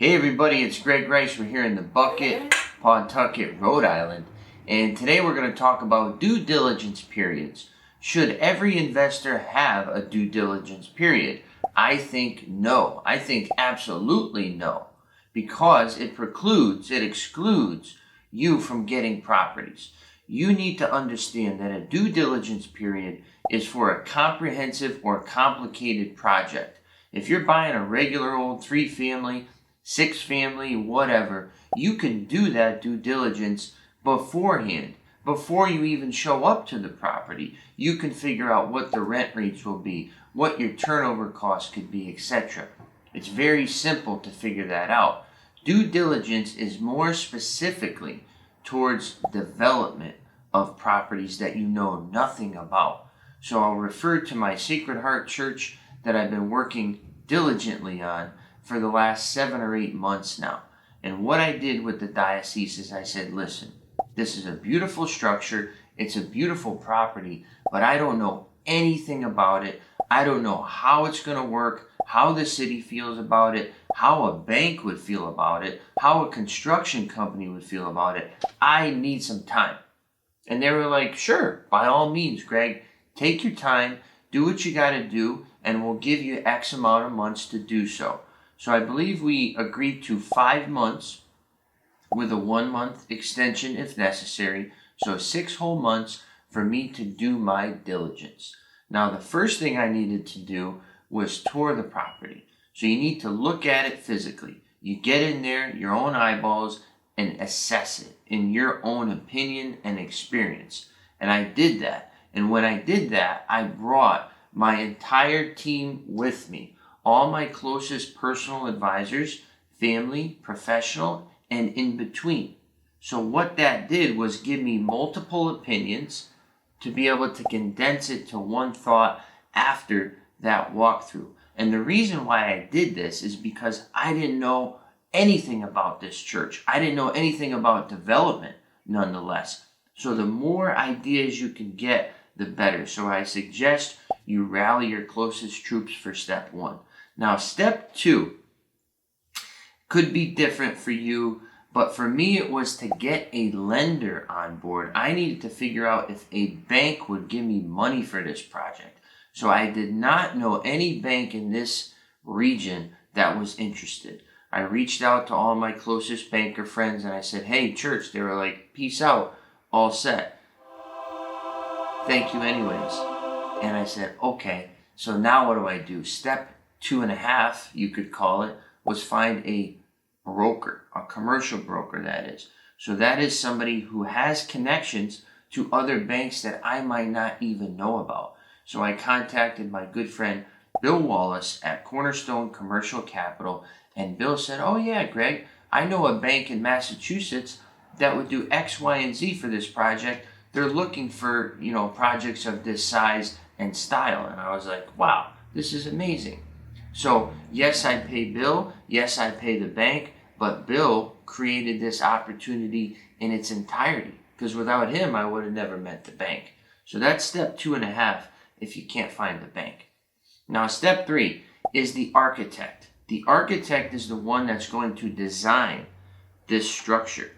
Hey everybody, it's Greg Rice. We're here in the Bucket, Pawtucket, Rhode Island, and today we're going to talk about due diligence periods. Should every investor have a due diligence period? I think no. I think absolutely no, because it excludes you from getting properties. You need to understand that a due diligence period is for a comprehensive or complicated project. If you're buying a regular old 3-family, 6-family, whatever, you can do that due diligence beforehand. Before you even show up to the property, you can figure out what the rent rates will be, what your turnover costs could be, etc. It's very simple to figure that out. Due diligence is more specifically towards development of properties that you know nothing about. So I'll refer to my Sacred Heart Church that I've been working diligently on for the last 7 or 8 months now. And what I did with the diocese is I said, listen, this is a beautiful structure, it's a beautiful property, but I don't know anything about it. I don't know how it's going to work, how the city feels about it, how a bank would feel about it, how a construction company would feel about it. I need some time. And they were like, sure, by all means, Greg, take your time, do what you got to do, and we'll give you X amount of months to do so. So I believe we agreed to 5 months with a 1-month extension if necessary. So 6 whole months for me to do my diligence. Now the first thing I needed to do was tour the property. So you need to look at it physically. You get in there, your own eyeballs, and assess it in your own opinion and experience. And I did that. And when I did that, I brought my entire team with me. All my closest personal advisors, family, professional, and in between. So what that did was give me multiple opinions to be able to condense it to one thought after that walkthrough. And the reason why I did this is because I didn't know anything about this church. I didn't know anything about development, nonetheless. So the more ideas you can get, the better. So I suggest you rally your closest troops for step 1. Now, step 2 could be different for you, but for me, it was to get a lender on board. I needed to figure out if a bank would give me money for this project. So I did not know any bank in this region that was interested. I reached out to all my closest banker friends and I said, hey, church. They were like, peace out, all set. Thank you anyways. And I said, okay, so now what do I do? Step 2.5, you could call it, was find a broker, a commercial broker that is. So that is somebody who has connections to other banks that I might not even know about. So I contacted my good friend Bill Wallace at Cornerstone Commercial Capital, and Bill said, oh yeah, Greg, I know a bank in Massachusetts that would do X, Y, and Z for this project. They're looking for, projects of this size and style. And I was like, wow, this is amazing. So yes, I pay Bill. Yes, I pay the bank. But Bill created this opportunity in its entirety, because without him, I would have never met the bank. So that's step 2.5 if you can't find the bank. Now, step 3 is the architect. The architect is the one that's going to design this structure.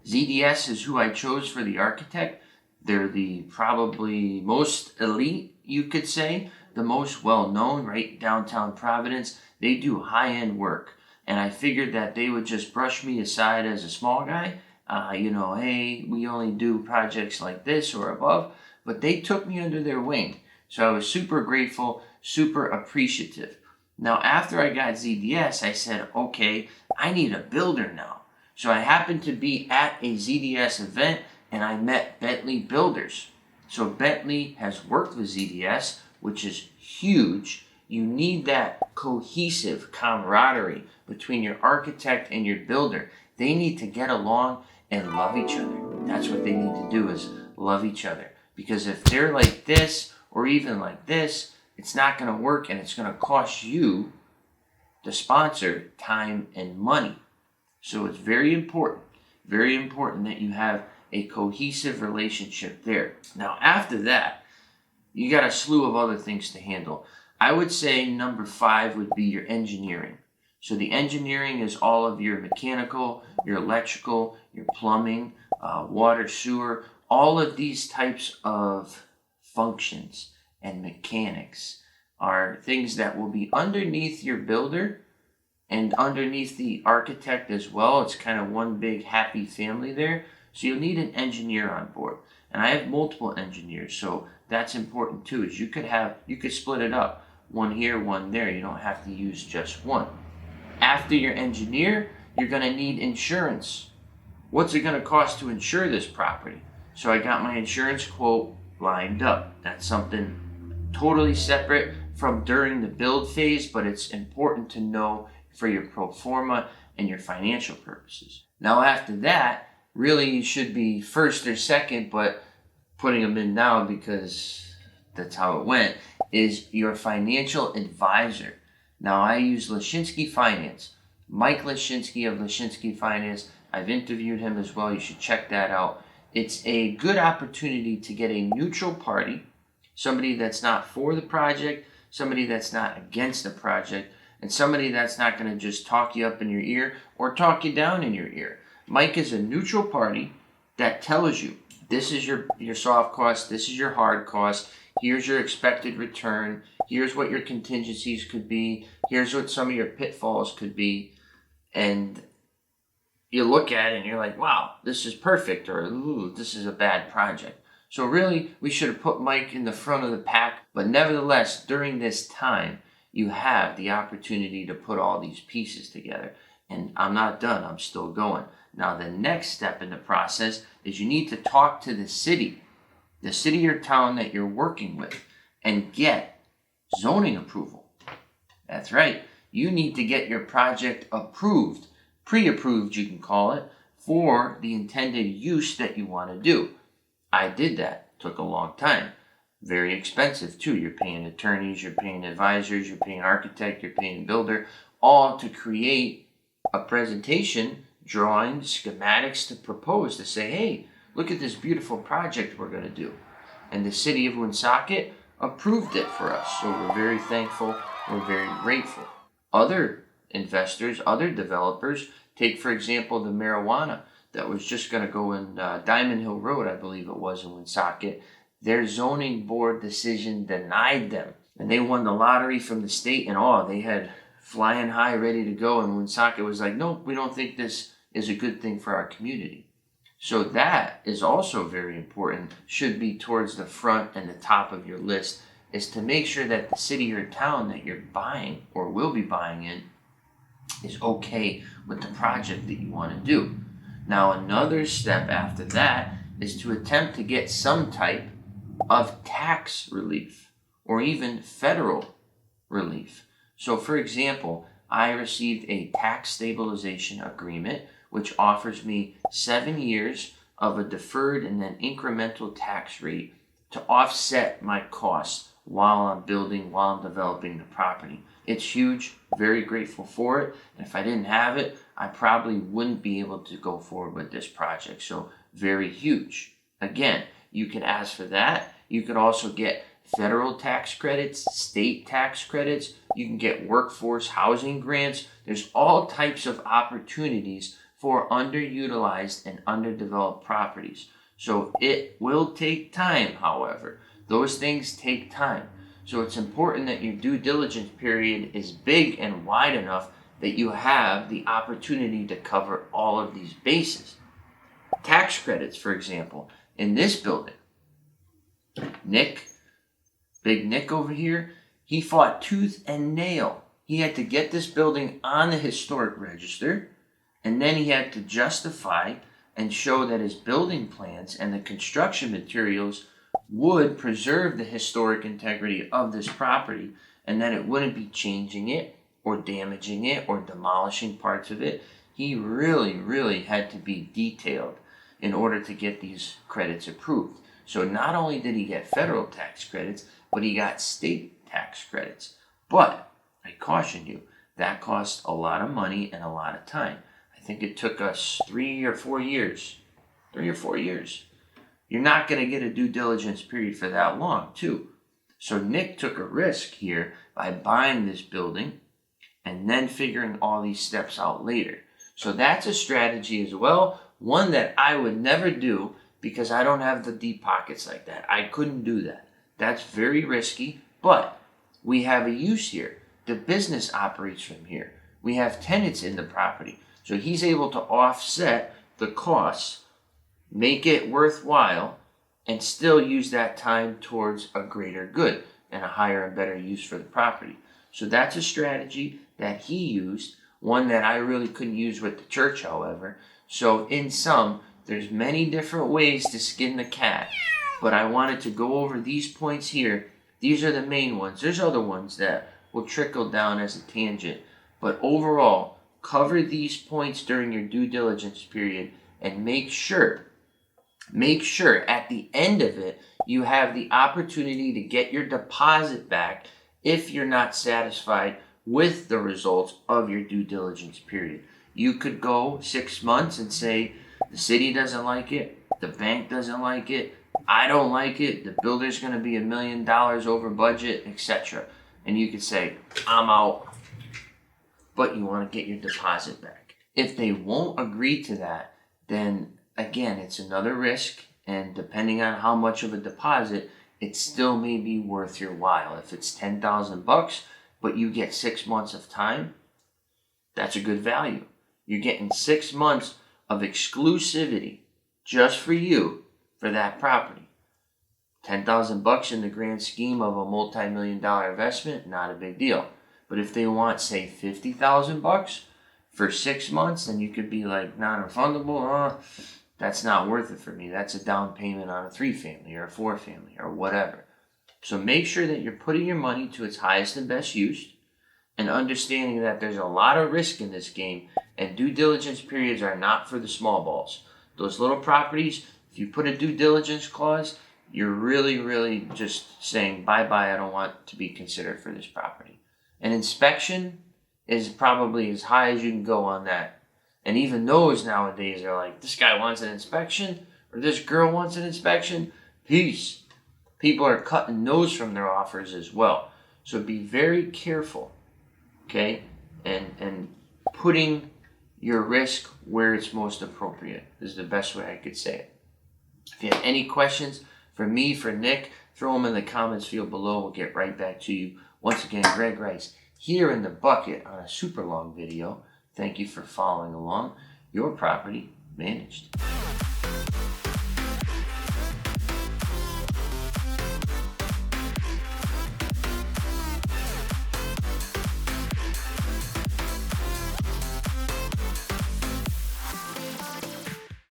ZDS is who I chose for the architect. They're the probably most elite, you could say, the most well-known, right? Downtown Providence. They do high-end work. And I figured that they would just brush me aside as a small guy. Hey, we only do projects like this or above. But they took me under their wing. So I was super grateful, super appreciative. Now, after I got ZDS, I said, okay, I need a builder now. So I happened to be at a ZDS event and I met Bentley Builders. So Bentley has worked with ZDS, which is huge. You need that cohesive camaraderie between your architect and your builder. They need to get along and love each other. That's what they need to do, is love each other. Because if they're like this or even like this, it's not going to work, and it's going to cost you, the sponsor, time and money. So it's very important that you have a cohesive relationship there. Now, after that, you got a slew of other things to handle. I would say number 5 would be your engineering. So the engineering is all of your mechanical, your electrical, your plumbing, water, sewer, all of these types of functions and mechanics are things that will be underneath your builder and underneath the architect as well. It's kind of one big happy family there. So you'll need an engineer on board. And I have multiple engineers, so that's important too, is you could split it up. One here, one there. You don't have to use just one. After your engineer, you're going to need insurance. What's it going to cost to insure this property? So I got my insurance quote lined up. That's something totally separate from during the build phase, but it's important to know for your pro forma and your financial purposes. Now after that, really you should be first or second, but putting them in now because that's how it went, is your financial advisor. Now I use Lashinsky Finance. Mike Lashinsky of Lashinsky Finance. I've interviewed him as well. You should check that out. It's a good opportunity to get a neutral party, somebody that's not for the project, somebody that's not against the project, and somebody that's not going to just talk you up in your ear or talk you down in your ear. Mike is a neutral party that tells you, this is your soft cost, this is your hard cost, here's your expected return, here's what your contingencies could be, here's what some of your pitfalls could be, and you look at it and you're like, wow, this is perfect, or ooh, this is a bad project. So really, we should have put Mike in the front of the pack, but nevertheless, during this time, you have the opportunity to put all these pieces together. And I'm not done, I'm still going. Now, the next step in the process is you need to talk to the city or town that you're working with, and get zoning approval. That's right, you need to get your project approved, pre-approved you can call it, for the intended use that you want to do. I did that, took a long time. Very expensive too. You're paying attorneys, you're paying advisors, you're paying architect, you're paying builder, all to create a presentation, drawings, schematics to propose, to say, hey, look at this beautiful project we're going to do. And the city of Woonsocket approved it for us. So we're very thankful, we're very grateful. Other investors, other developers, take for example the marijuana that was just going to go in Diamond Hill Road, I believe it was, in Woonsocket. Their zoning board decision denied them, and they won the lottery from the state and all. They had flying high, ready to go, and Woonsocket was like, nope, we don't think this is a good thing for our community. So that is also very important, should be towards the front and the top of your list, is to make sure that the city or town that you're buying or will be buying in is okay with the project that you want to do. Now, another step after that is to attempt to get some type of tax relief or even federal relief. So, for example, I received a tax stabilization agreement, which offers me 7 years of a deferred and then incremental tax rate to offset my costs while I'm building, while I'm developing the property. It's huge, very grateful for it. And if I didn't have it, I probably wouldn't be able to go forward with this project. So very huge. Again, you can ask for that. You could also get federal tax credits, state tax credits. You can get workforce housing grants. There's all types of opportunities for underutilized and underdeveloped properties. So it will take time, however. Those things take time. So it's important that your due diligence period is big and wide enough that you have the opportunity to cover all of these bases. Tax credits, for example, in this building. Big Nick over here, he fought tooth and nail. He had to get this building on the historic register, and then he had to justify and show that his building plans and the construction materials would preserve the historic integrity of this property, and that it wouldn't be changing it or damaging it or demolishing parts of it. He really had to be detailed in order to get these credits approved. So not only did he get federal tax credits, but he got state tax credits. But I caution you, that costs a lot of money and a lot of time. I think it took us 3 or 4 years. You're not going to get a due diligence period for that long, too. So Nick took a risk here by buying this building and then figuring all these steps out later. So that's a strategy as well, one that I would never do because I don't have the deep pockets like that. I couldn't do that. That's very risky, but we have a use here. The business operates from here. We have tenants in the property. So he's able to offset the costs, make it worthwhile, and still use that time towards a greater good and a higher and better use for the property. So that's a strategy that he used, one that I really couldn't use with the church, however. So in sum, there's many different ways to skin the cat, but I wanted to go over these points here. These are the main ones. There's other ones that will trickle down as a tangent, but overall, cover these points during your due diligence period and make sure at the end of it, you have the opportunity to get your deposit back if you're not satisfied with the results of your due diligence period. You could go 6 months and say, the city doesn't like it, the bank doesn't like it, I don't like it, the builder's going to be $1 million over budget, etc. And you could say, I'm out, but you want to get your deposit back. If they won't agree to that, then again, it's another risk, and depending on how much of a deposit, it still may be worth your while. If it's $10,000, but you get 6 months of time, that's a good value. You're getting 6 months of exclusivity just for you for that property. $10,000 in the grand scheme of a multi-million-dollar investment, not a big deal. But if they want, say, $50,000 for 6 months, then you could be like, non-refundable. That's not worth it for me. That's a down payment on a 3-family or a 4-family or whatever. So make sure that you're putting your money to its highest and best use, and understanding that there's a lot of risk in this game, and due diligence periods are not for the small balls. Those little properties, if you put a due diligence clause, you're really just saying, bye-bye, I don't want to be considered for this property. An inspection is probably as high as you can go on that. And even those nowadays are like, this guy wants an inspection, or this girl wants an inspection. Peace. People are cutting nose from their offers as well. So be very careful, okay? And putting your risk where it's most appropriate is the best way I could say it. If you have any questions for me, for Nick, throw them in the comments field below. We'll get right back to you. Once again, Greg Rice here in the bucket on a super long video. Thank you for following along. Your property managed.